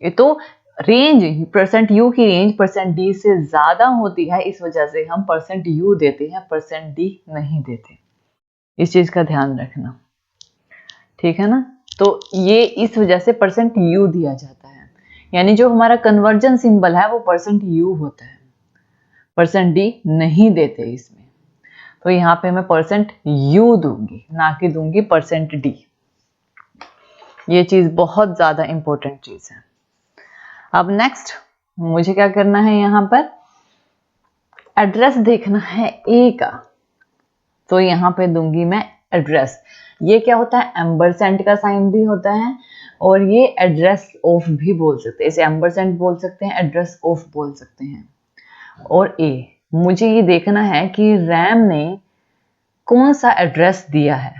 ये तो range percent you की रेंज परसेंट डी से ज्यादा होती है, इस वजह से हम परसेंट यू देते हैं, परसेंट डी नहीं देते। इस चीज का ध्यान रखना, ठीक है ना। तो ये इस वजह से परसेंट यू दिया जाता है, यानी जो हमारा कन्वर्जन सिंबल है वो परसेंट यू होता है, परसेंट डी नहीं देते इसमें। तो यहाँ पे मैं परसेंट यू दूंगी, ना कि दूंगी परसेंट डी। ये चीज बहुत ज्यादा इंपॉर्टेंट चीज है। अब नेक्स्ट मुझे क्या करना है, यहाँ पर एड्रेस देखना है ए का, तो यहाँ पे दूंगी मैं एड्रेस। ये क्या होता है, एम्बरसेंट का साइन भी होता है और ये एड्रेस ऑफ भी बोल सकते हैं, इसे एम्बरसेंट बोल सकते हैं, एड्रेस ऑफ बोल सकते हैं। और ए, मुझे ये देखना है कि रैम ने कौन सा एड्रेस दिया है,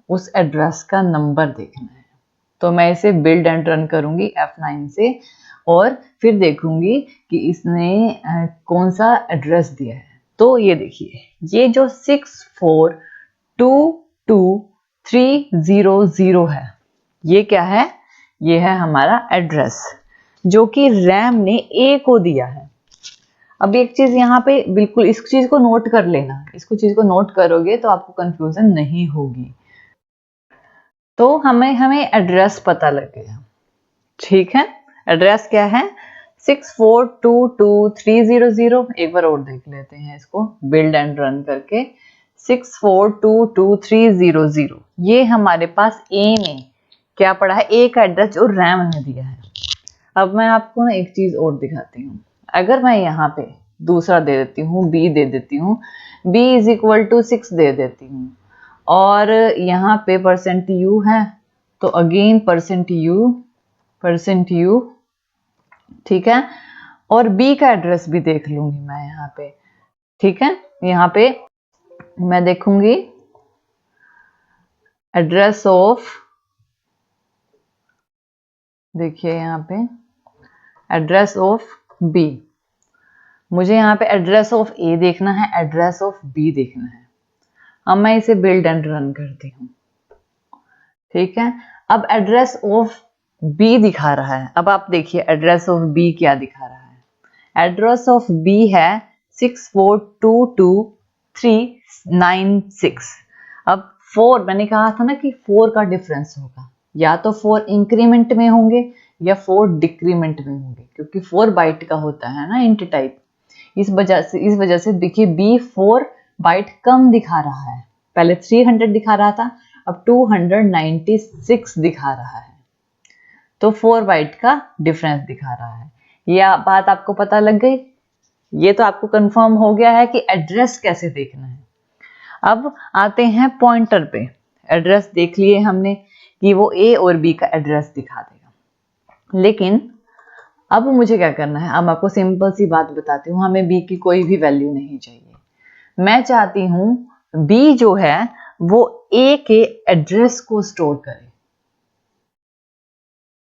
उस एड्रेस का नंबर देखना है। तो मैं इसे बिल्ड एंड रन करूंगी F9 से और फिर देखूंगी कि इसने कौन सा एड्रेस दिया है। तो ये देखिए, ये जो 642230 है, ये क्या है, ये है हमारा एड्रेस जो कि रैम ने ए को दिया है। अब एक चीज यहाँ पे बिल्कुल इस चीज को नोट कर लेना, इसको चीज को नोट करोगे तो आपको कंफ्यूजन नहीं होगी। तो हमें एड्रेस पता लग गया, ठीक है। एड्रेस क्या है, 642230। एक बार और देख लेते हैं इसको बिल्ड एंड रन करके। 642230, ये हमारे पास ए में क्या पड़ा है, ए का एड्रेस जो रैम ने दिया है। अब मैं आपको ना एक चीज और दिखाती हूँ। अगर मैं यहाँ पे दूसरा दे देती हूँ, बी दे देती हूँ, b = 6 दे देती हूँ, और यहाँ पे परसेंट यू है, तो अगेन परसेंट यू, ठीक है। और b का एड्रेस भी देख लूंगी मैं यहाँ पे, ठीक है। यहाँ पे मैं देखूंगी एड्रेस ऑफ, देखिए यहाँ पे एड्रेस ऑफ b, मुझे यहाँ पे एड्रेस ऑफ a देखना है, एड्रेस ऑफ b देखना है। अब मैं इसे बिल्ड एंड रन करती हूँ, ठीक है। अब एड्रेस ऑफ b दिखा रहा है, अब आप देखिए एड्रेस ऑफ b क्या दिखा रहा है। एड्रेस ऑफ b है 64223096। अब 4, मैंने कहा था ना कि 4 का डिफरेंस होगा, या तो 4 इंक्रीमेंट में होंगे या 4 डिक्रीमेंट में होंगे, क्योंकि 4 बाइट का होता है ना इंट टाइप। इस वजह से देखिए b 4 बाइट कम दिखा रहा है, पहले 300 दिखा रहा था, अब 296 दिखा रहा है, तो 4 बाइट का डिफरेंस दिखा रहा है। यह बात आपको पता लग गई, ये तो आपको कंफर्म हो गया है कि एड्रेस कैसे देखना है। अब आते हैं पॉइंटर पे। एड्रेस देख लिए हमने कि वो ए और बी का एड्रेस दिखा देगा, लेकिन अब मुझे क्या करना है, अब आपको सिंपल सी बात बताती हूँ, हमें बी की कोई भी वैल्यू नहीं चाहिए। मैं चाहती हूँ बी जो है वो ए के एड्रेस को स्टोर करे।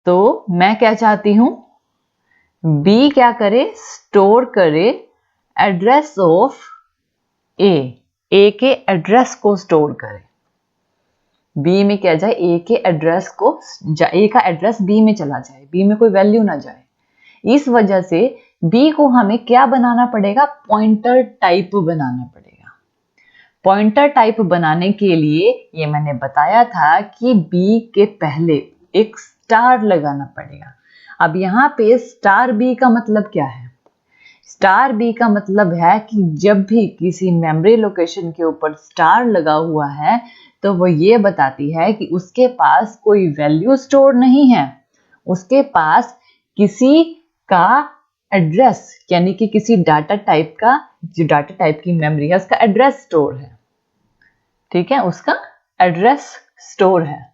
तो मैं क्या चाहती हूँ, बी क्या करे, स्टोर करे एड्रेस ऑफ ए के एड्रेस को स्टोर करे। बी में क्या जाए, ए के एड्रेस को, ए का एड्रेस बी में चला जाए, बी में कोई वैल्यू ना जाए। इस वजह से बी को हमें क्या बनाना पड़ेगा, पॉइंटर टाइप बनाना पड़ेगा। पॉइंटर टाइप बनाने के लिए ये मैंने बताया था कि बी के पहले एक स्टार लगाना पड़ेगा। अब यहाँ पे स्टार बी का मतलब क्या है, स्टार बी का मतलब है कि जब भी किसी मेमोरी लोकेशन के ऊपर स्टार लगा हुआ है तो वो ये बताती है कि उसके पास कोई वैल्यू स्टोर नहीं है, उसके पास किसी का एड्रेस, यानी कि किसी डाटा टाइप का, जो डाटा टाइप की मेमोरी है उसका एड्रेस स्टोर है, ठीक है, उसका एड्रेस स्टोर है।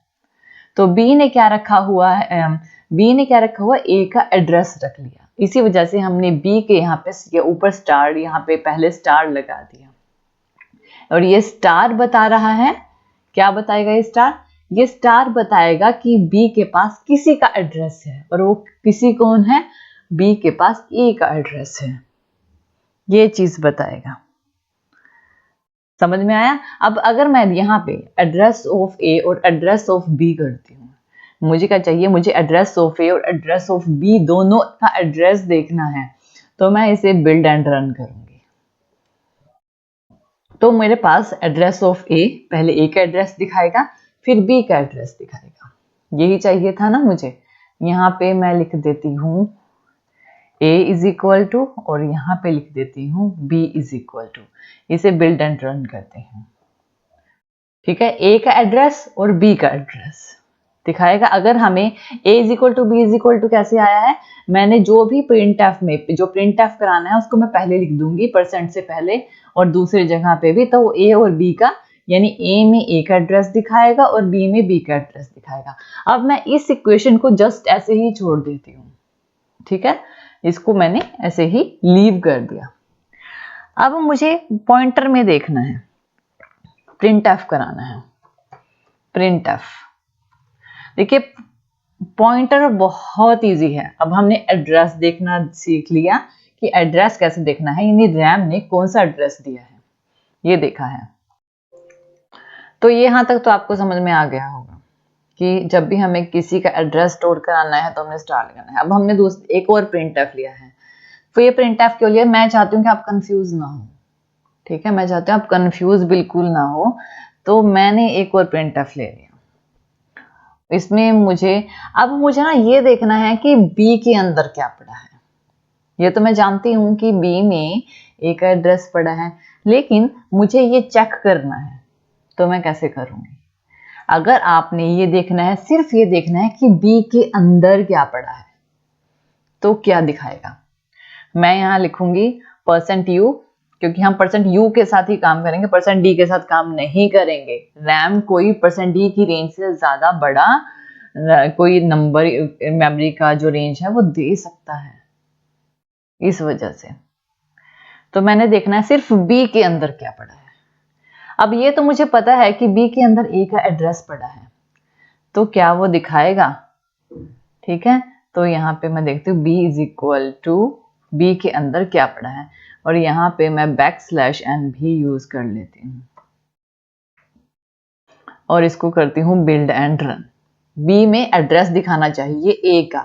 तो बी ने क्या रखा हुआ है, बी ने क्या रखा हुआ, ए का एड्रेस रख लिया। इसी वजह से हमने बी के यहाँ पे ऊपर स्टार, यहाँ पे पहले स्टार लगा दिया, और ये स्टार बता रहा है, क्या बताएगा ये स्टार, ये स्टार बताएगा कि बी के पास किसी का एड्रेस है, और वो किसी कौन है, बी के पास ए का एड्रेस है, ये चीज बताएगा। समझ में आया। अब अगर मैं यहाँ पे एड्रेस ऑफ ए और एड्रेस ऑफ बी करती हूँ, मुझे क्या चाहिए, मुझे एड्रेस ऑफ ए और एड्रेस ऑफ बी दोनों का एड्रेस देखना है। तो मैं इसे बिल्ड एंड रन करूंगी। तो मेरे पास एड्रेस ऑफ ए, पहले ए का एड्रेस दिखाएगा फिर बी का एड्रेस दिखाएगा, यही चाहिए था ना मुझे। यहाँ पे मैं लिख देती हूँ a इज इक्वल टू और यहाँ पे लिख देती हूँ b इज इक्वल टू। इसे बिल्ड एंड रन करते हैं। ठीक है, a का एड्रेस और b का एड्रेस दिखाएगा। अगर हमें a is equal to b is equal to कैसे आया है, मैंने जो भी प्रिंटफ में जो प्रिंटफ कराना है उसको मैं पहले लिख दूंगी परसेंट से पहले और दूसरी जगह पे भी, तो a और b का, यानी a में a का एड्रेस दिखाएगा और b में b का एड्रेस दिखाएगा। अब मैं इस इक्वेशन को जस्ट ऐसे ही छोड़ देती हूँ। ठीक है, इसको मैंने ऐसे ही लीव कर दिया। अब मुझे पॉइंटर में देखना है, प्रिंटफ कराना है। प्रिंटफ, देखिए पॉइंटर बहुत इजी है। अब हमने एड्रेस देखना सीख लिया कि एड्रेस कैसे देखना है, यानी रैम ने कौन सा एड्रेस दिया है ये देखा है। तो ये यहां तक तो आपको समझ में आ गया होगा कि जब भी हमें किसी का एड्रेस स्टोर कराना है तो हमने स्टार लगाना है। अब हमने एक और प्रिंटफ लिया है। तो ये प्रिंटफ क्यों लिया, मैं चाहती हूँ कि आप कंफ्यूज ना हो। ठीक है, मैं चाहती हूँ आप कंफ्यूज बिल्कुल ना हो, तो मैंने एक और प्रिंटफ ले लिया। इसमें मुझे ना ये देखना है कि बी के अंदर क्या पड़ा है। ये तो मैं जानती हूँ कि बी में ए का एड्रेस पड़ा है, लेकिन मुझे ये चेक करना है, तो मैं कैसे करूंगी। अगर आपने ये देखना है, सिर्फ ये देखना है कि बी के अंदर क्या पड़ा है, तो क्या दिखाएगा। मैं यहां लिखूंगी %u, क्योंकि हम %u के साथ ही काम करेंगे, %d के साथ काम नहीं करेंगे। रैम कोई %d की रेंज से ज्यादा बड़ा कोई नंबर मेमोरी का जो रेंज है वो दे सकता है, इस वजह से। तो मैंने देखना है सिर्फ b के अंदर क्या पड़ा है। अब ये तो मुझे पता है कि b के अंदर a का एड्रेस पड़ा है, तो क्या वो दिखाएगा। ठीक है, तो यहाँ पे मैं देखती हूँ b is equal to b के अंदर क्या पड़ा है, और यहाँ पे मैं \n भी यूज कर लेती हूँ और इसको करती हूँ बिल्ड एंड रन। b में एड्रेस दिखाना चाहिए a का,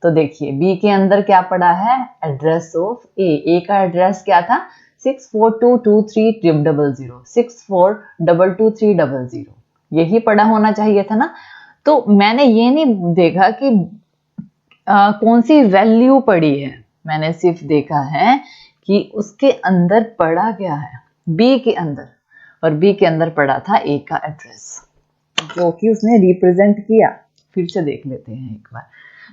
तो देखिए b के अंदर क्या पड़ा है, एड्रेस ऑफ a का एड्रेस क्या था, 64223000, 64222300, यही पड़ा होना चाहिए था ना। तो मैंने ये नहीं देखा कि कौन सी वैल्यू पड़ी है, मैंने सिर्फ देखा है कि उसके अंदर पड़ा क्या है, बी के अंदर, और बी के अंदर पड़ा था ए का एड्रेस, जो कि उसने रिप्रेजेंट किया। फिर से देख लेते हैं एक बार,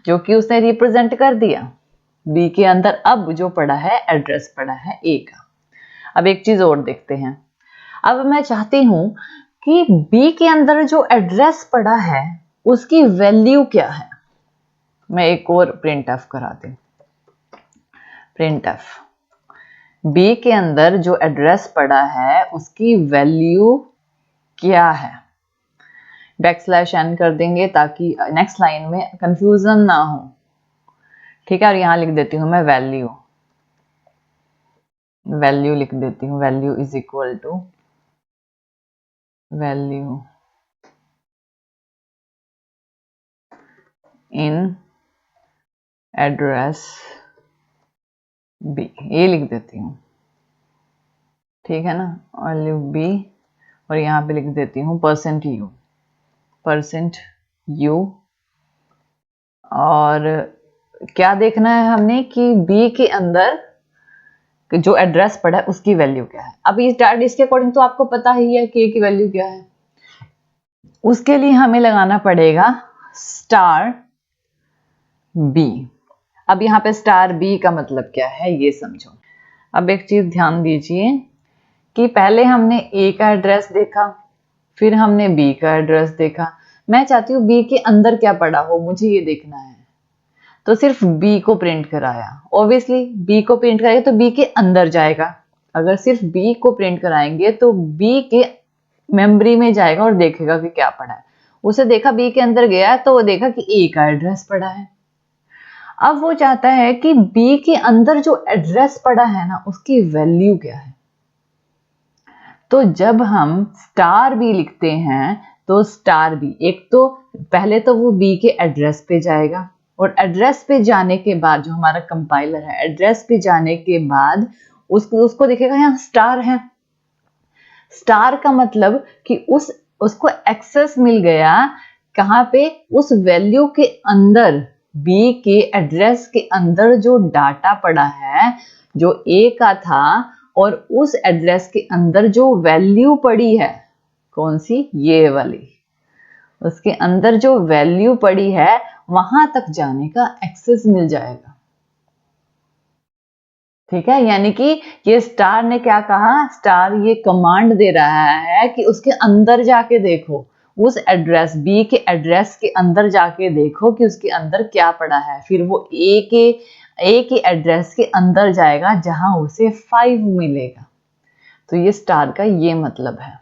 जो कि उसने रिप्रेजेंट कर दिया। बी के अंदर अब जो पड़ा है एड्रेस पड़ा है ए का। अब एक चीज और देखते हैं। अब मैं चाहती हूं कि बी के अंदर जो एड्रेस पड़ा है उसकी वैल्यू क्या है। मैं एक और प्रिंटफ कराती हूं। प्रिंटफ, बी के अंदर जो एड्रेस पड़ा है उसकी वैल्यू क्या है। \n कर देंगे ताकि नेक्स्ट लाइन में कंफ्यूजन ना हो। ठीक है, और यहां लिख देती हूं मैं वैल्यू लिख देती हूँ। Value is equal to value in address B, ये लिख देती हूँ। ठीक है ना, वैल्यू बी, और यहाँ पे लिख देती हूँ %u। और क्या देखना है हमने कि बी के अंदर जो एड्रेस पड़ा है उसकी वैल्यू क्या है। अब इसके अकॉर्डिंग तो आपको पता ही है कि a की वैल्यू क्या है। उसके लिए हमें लगाना पड़ेगा $b। अब यहाँ पे $b का मतलब क्या है ये समझो। अब एक चीज ध्यान दीजिए कि पहले हमने a का एड्रेस देखा, फिर हमने b का एड्रेस देखा। मैं चाहती हूँ b के अंदर क्या पड़ा हो, मुझे ये देखना है, तो सिर्फ b को प्रिंट कराया। ऑब्वियसली b को प्रिंट कराएंगे तो b के अंदर जाएगा। अगर सिर्फ b को प्रिंट कराएंगे तो b के मेमोरी में जाएगा और देखेगा कि क्या पड़ा है। उसे देखा b के अंदर गया तो वो देखा कि a का एड्रेस पड़ा है। अब वो चाहता है कि b के अंदर जो एड्रेस पड़ा है ना उसकी वैल्यू क्या है। तो जब हम $b लिखते हैं तो स्टार बी, एक तो पहले तो वो बी के एड्रेस पे जाएगा, और एड्रेस पे जाने के बाद जो हमारा कंपाइलर है, एड्रेस पे जाने के बाद उसको दिखेगा यहाँ स्टार है। स्टार का मतलब कि उसको एक्सेस मिल गया कहाँ पे, उस वैल्यू के अंदर, बी के एड्रेस के अंदर जो डाटा पड़ा है जो ए का था, और उस एड्रेस के अंदर जो वैल्यू पड़ी है, कौन सी, ये वाली, उसके अंदर जो वैल्यू पड़ी है वहां तक जाने का एक्सेस मिल जाएगा। ठीक है, यानी कि ये स्टार ने क्या कहा, स्टार ये कमांड दे रहा है कि उसके अंदर जाके देखो, उस एड्रेस बी के एड्रेस के अंदर जाके देखो कि उसके अंदर क्या पड़ा है। फिर वो ए के एड्रेस के अंदर जाएगा जहां उसे 5 मिलेगा। तो ये स्टार का ये मतलब है।